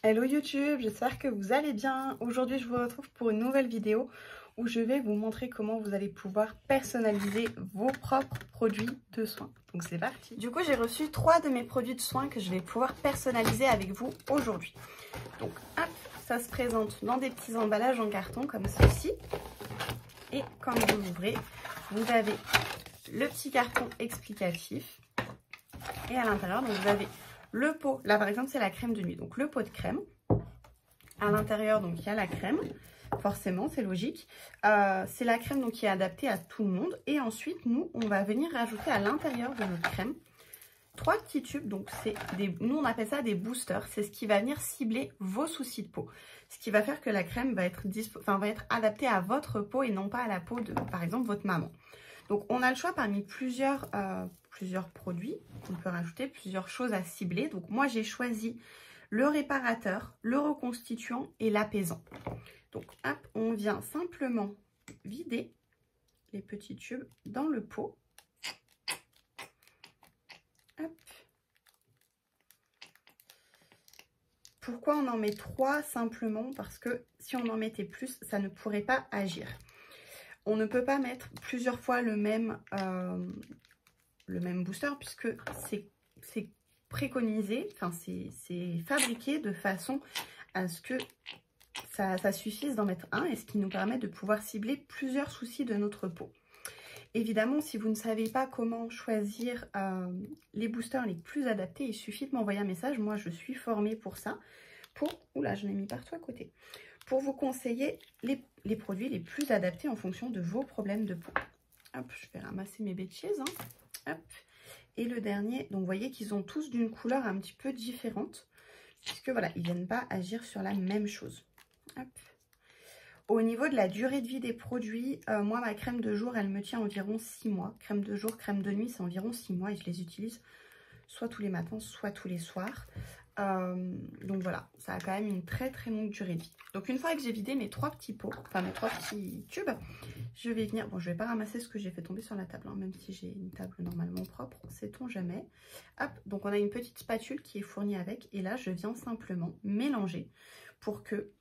Hello YouTube, j'espère que vous allez bien. Aujourd'hui je vous retrouve pour une nouvelle vidéo où je vais vous montrer comment vous allez pouvoir personnaliser vos propres produits de soins. Donc c'est parti. Du coup j'ai reçu 3 de mes produits de soins que je vais pouvoir personnaliser avec vous aujourd'hui. Donc hop, ça se présente dans des petits emballages en carton comme ceci. Et quand vous l'ouvrez, vous avez le petit carton explicatif. Et à l'intérieur, donc vous avez le pot. Là par exemple c'est la crème de nuit, donc le pot de crème. À l'intérieur donc il y a la crème, forcément c'est logique. C'est la crème donc qui est adaptée à tout le monde. Et ensuite nous on va venir rajouter à l'intérieur de notre crème 3 petits tubes. Donc c'est nous on appelle ça des boosters. C'est ce qui va venir cibler vos soucis de peau. Ce qui va faire que la crème va être adaptée à votre peau et non pas à la peau de par exemple votre maman. Donc on a le choix parmi plusieurs produits. On peut rajouter plusieurs choses à cibler. Donc moi j'ai choisi le réparateur, le reconstituant et l'apaisant. Donc hop, on vient simplement vider les petits tubes dans le pot. Hop. Pourquoi on en met 3 simplement? Parce que si on en mettait plus, ça ne pourrait pas agir. On ne peut pas mettre plusieurs fois le même booster puisque c'est préconisé, enfin c'est fabriqué de façon à ce que ça suffise d'en mettre un et ce qui nous permet de pouvoir cibler plusieurs soucis de notre peau. Évidemment, si vous ne savez pas comment choisir les boosters les plus adaptés, il suffit de m'envoyer un message. Moi, je suis formée pour ça. Oula, je l'ai mis partout à côté. Pour vous conseiller les produits les plus adaptés en fonction de vos problèmes de peau. Hop, je vais ramasser mes baies de chaise. Hein. Hop. Et le dernier, donc vous voyez qu'ils ont tous d'une couleur un petit peu différente. Puisque voilà, ils ne viennent pas agir sur la même chose. Hop. Au niveau de la durée de vie des produits, moi ma crème de jour, elle me tient environ 6 mois. Crème de jour, crème de nuit, c'est environ 6 mois et je les utilise soit tous les matins, soit tous les soirs. Donc voilà, ça a quand même une très très longue durée de vie. Donc une fois que j'ai vidé mes 3 petits pots, enfin mes 3 petits tubes, je vais venir, bon je vais pas ramasser ce que j'ai fait tomber sur la table, hein, même si j'ai une table normalement propre, sait-on jamais. Hop, donc on a une petite spatule qui est fournie avec et là je viens simplement mélanger pour que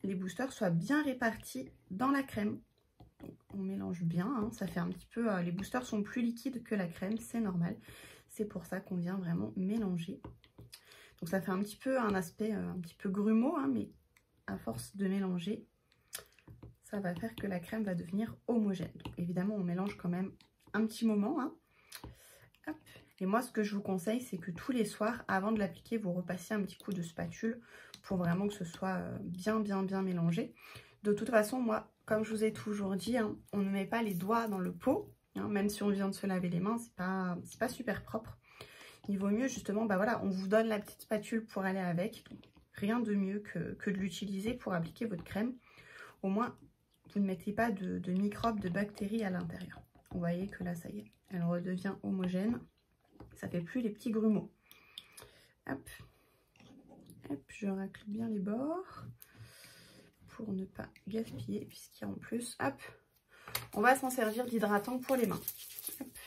les boosters soient bien répartis dans la crème. Donc, on mélange bien, hein, ça fait un petit peu, les boosters sont plus liquides que la crème, c'est normal. C'est pour ça qu'on vient vraiment mélanger. Donc ça fait un petit peu un aspect un petit peu grumeau, hein, mais à force de mélanger, ça va faire que la crème va devenir homogène. Donc évidemment, on mélange quand même un petit moment. Hein. Hop. Et moi, ce que je vous conseille, c'est que tous les soirs, avant de l'appliquer, vous repassiez un petit coup de spatule pour vraiment que ce soit bien mélangé. De toute façon, moi, comme je vous ai toujours dit, hein, on ne met pas les doigts dans le pot. Hein, même si on vient de se laver les mains, c'est pas super propre. Il vaut mieux justement, bah voilà, on vous donne la petite spatule pour aller avec. Donc, rien de mieux que de l'utiliser pour appliquer votre crème. Au moins, vous ne mettez pas de microbes, de bactéries à l'intérieur. Vous voyez que là, ça y est, elle redevient homogène. Ça fait plus les petits grumeaux. Hop. Hop, je racle bien les bords pour ne pas gaspiller puisqu'il y a en plus, hop, on va s'en servir d'hydratant pour les mains. Hop.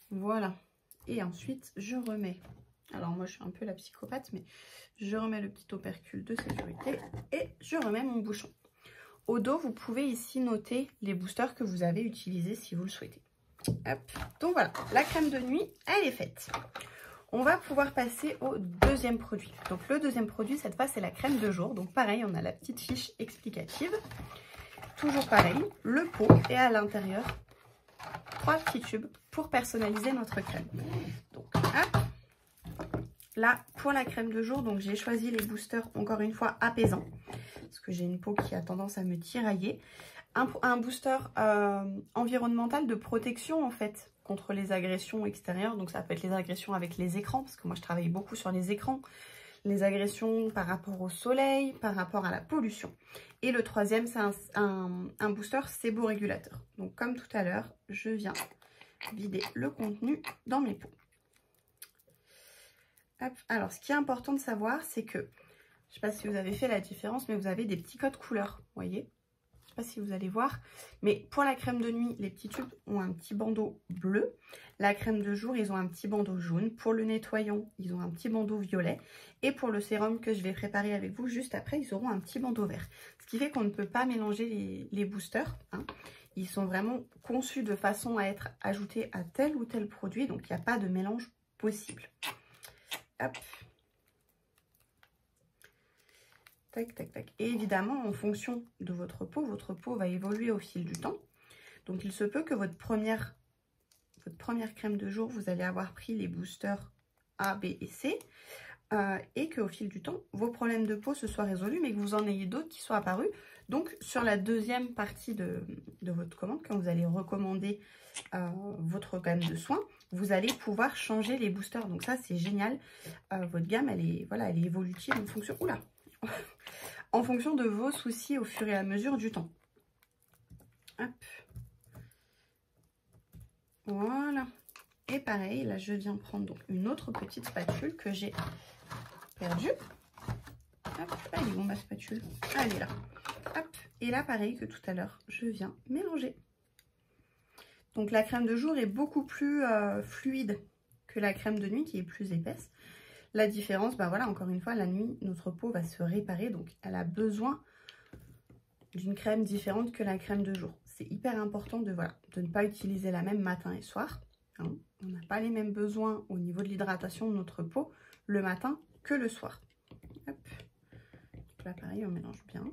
Voilà. Et ensuite, je remets, alors moi je suis un peu la psychopathe, mais je remets le petit opercule de sécurité et je remets mon bouchon. Au dos, vous pouvez ici noter les boosters que vous avez utilisés si vous le souhaitez. Hop. Donc voilà, la crème de nuit, elle est faite. On va pouvoir passer au deuxième produit. Donc le deuxième produit, cette fois, c'est la crème de jour. Donc pareil, on a la petite fiche explicative. Toujours pareil, le pot et à l'intérieur, 3 petits tubes pour personnaliser notre crème. Donc hop. Là, pour la crème de jour, donc j'ai choisi les boosters, encore une fois, apaisants. Parce que j'ai une peau qui a tendance à me tirailler. Un booster environnemental de protection, en fait, contre les agressions extérieures. Donc ça peut être les agressions avec les écrans, parce que moi je travaille beaucoup sur les écrans. Les agressions par rapport au soleil, par rapport à la pollution. Et le troisième, c'est un booster séborégulateur. Donc comme tout à l'heure, je viens vider le contenu dans mes pots. Hop. Alors ce qui est important de savoir, c'est que, je ne sais pas si vous avez fait la différence, mais vous avez des petits codes couleurs, vous voyez. sais pas si vous allez voir, mais pour la crème de nuit, les petits tubes ont un petit bandeau bleu. La crème de jour, ils ont un petit bandeau jaune. Pour le nettoyant, ils ont un petit bandeau violet. Et pour le sérum que je vais préparer avec vous juste après, ils auront un petit bandeau vert. Ce qui fait qu'on ne peut pas mélanger les boosters, hein. Ils sont vraiment conçus de façon à être ajoutés à tel ou tel produit. Donc, il n'y a pas de mélange possible. Hop. Tac, tac, tac. Et évidemment, en fonction de votre peau va évoluer au fil du temps. Donc, il se peut que votre première crème de jour, vous allez avoir pris les boosters A, B et C. Et qu'au fil du temps, vos problèmes de peau se soient résolus, mais que vous en ayez d'autres qui soient apparus. Donc, sur la deuxième partie de votre commande, quand vous allez recommander votre gamme de soins, vous allez pouvoir changer les boosters. Donc ça, c'est génial. Votre gamme, elle est évolutive en fonction... Oula en fonction de vos soucis au fur et à mesure du temps. Hop. Voilà. Et pareil, là, je viens prendre donc une autre petite spatule que j'ai perdue. Hop, elle est où ma spatule? Ah, elle est là. Hop. Et là, pareil que tout à l'heure, je viens mélanger. Donc, la crème de jour est beaucoup plus fluide que la crème de nuit qui est plus épaisse. La différence, ben voilà, encore une fois, la nuit, notre peau va se réparer. Donc, elle a besoin d'une crème différente que la crème de jour. C'est hyper important de ne pas utiliser la même matin et soir. Hein. On n'a pas les mêmes besoins au niveau de l'hydratation de notre peau le matin que le soir. Hop. Donc là, pareil, on mélange bien.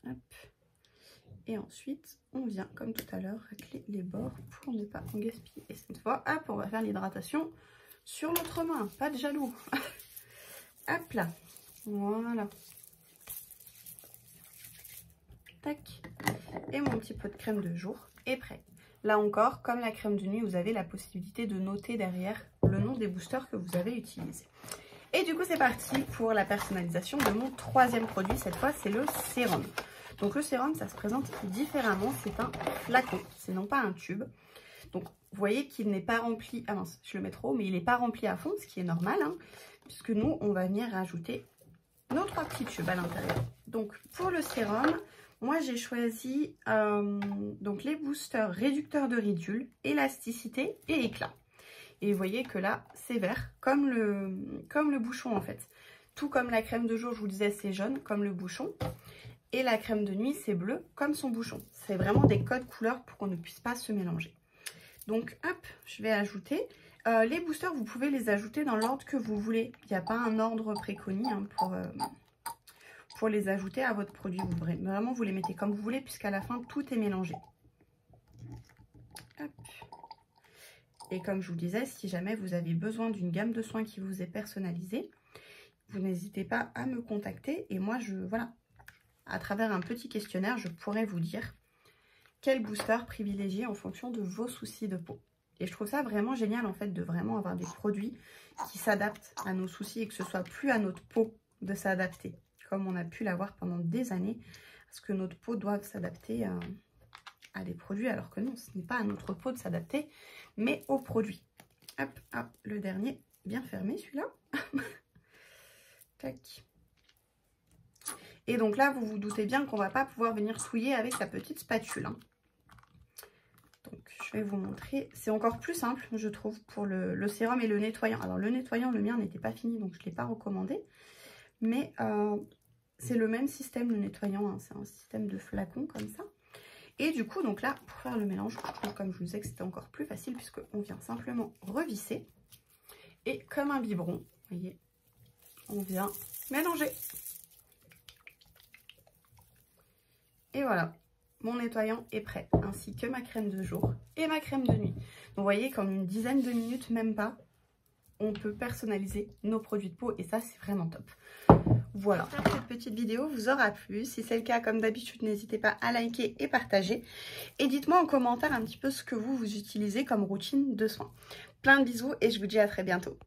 Hop. Et ensuite, on vient, comme tout à l'heure, racler les bords pour ne pas en gaspiller. Et cette fois, hop, on va faire l'hydratation sur notre main. Pas de jaloux. Hop là. Voilà. Tac. Et mon petit pot de crème de jour est prêt. Là encore, comme la crème de nuit, vous avez la possibilité de noter derrière le nom des boosters que vous avez utilisés. Et du coup, c'est parti pour la personnalisation de mon troisième produit. Cette fois, c'est le sérum. Donc le sérum, ça se présente différemment. C'est un flacon, c'est non pas un tube. Donc vous voyez qu'il n'est pas rempli, ah mince, je le mets trop haut, mais il n'est pas rempli à fond, ce qui est normal, hein, puisque nous, on va venir rajouter nos 3 petits tubes à l'intérieur. Donc pour le sérum, moi j'ai choisi donc les boosters réducteurs de ridules, élasticité et éclat. Et vous voyez que là, c'est vert, comme le bouchon en fait. Tout comme la crème de jour, je vous disais, c'est jaune, comme le bouchon. Et la crème de nuit, c'est bleu, comme son bouchon. C'est vraiment des codes couleurs pour qu'on ne puisse pas se mélanger. Donc, hop, je vais ajouter. Les boosters, vous pouvez les ajouter dans l'ordre que vous voulez. Il n'y a pas un ordre préconnu hein, pour les ajouter à votre produit. Vraiment, vous les mettez comme vous voulez, puisqu'à la fin, tout est mélangé. Hop. Et comme je vous disais, si jamais vous avez besoin d'une gamme de soins qui vous est personnalisée, vous n'hésitez pas à me contacter. Et moi, voilà, à travers un petit questionnaire, je pourrais vous dire quel booster privilégier en fonction de vos soucis de peau. Et je trouve ça vraiment génial en fait de vraiment avoir des produits qui s'adaptent à nos soucis et que ce soit plus à notre peau de s'adapter comme on a pu l'avoir pendant des années, parce que notre peau doit s'adapter à des produits, alors que non, ce n'est pas à notre peau de s'adapter, mais aux produits. Hop, hop, le dernier, bien fermé celui-là. Tac. Et donc là, vous vous doutez bien qu'on ne va pas pouvoir venir souiller avec sa petite spatule. Hein. Donc, je vais vous montrer. C'est encore plus simple, je trouve, pour le sérum et le nettoyant. Alors, le nettoyant, le mien n'était pas fini, donc je ne l'ai pas recommandé. Mais c'est le même système, le nettoyant. Hein. C'est un système de flacon, comme ça. Et du coup, donc là, pour faire le mélange, je trouve, comme je vous disais, que c'était encore plus facile, puisqu'on vient simplement revisser. Et comme un biberon, vous voyez, on vient mélanger. Et voilà, mon nettoyant est prêt, ainsi que ma crème de jour et ma crème de nuit. Donc vous voyez qu'en une dizaine de minutes, même pas, on peut personnaliser nos produits de peau et ça, c'est vraiment top. Voilà, j'espère que cette petite vidéo vous aura plu. Si c'est le cas, comme d'habitude, n'hésitez pas à liker et partager. Et dites-moi en commentaire un petit peu ce que vous utilisez comme routine de soins. Plein de bisous et je vous dis à très bientôt.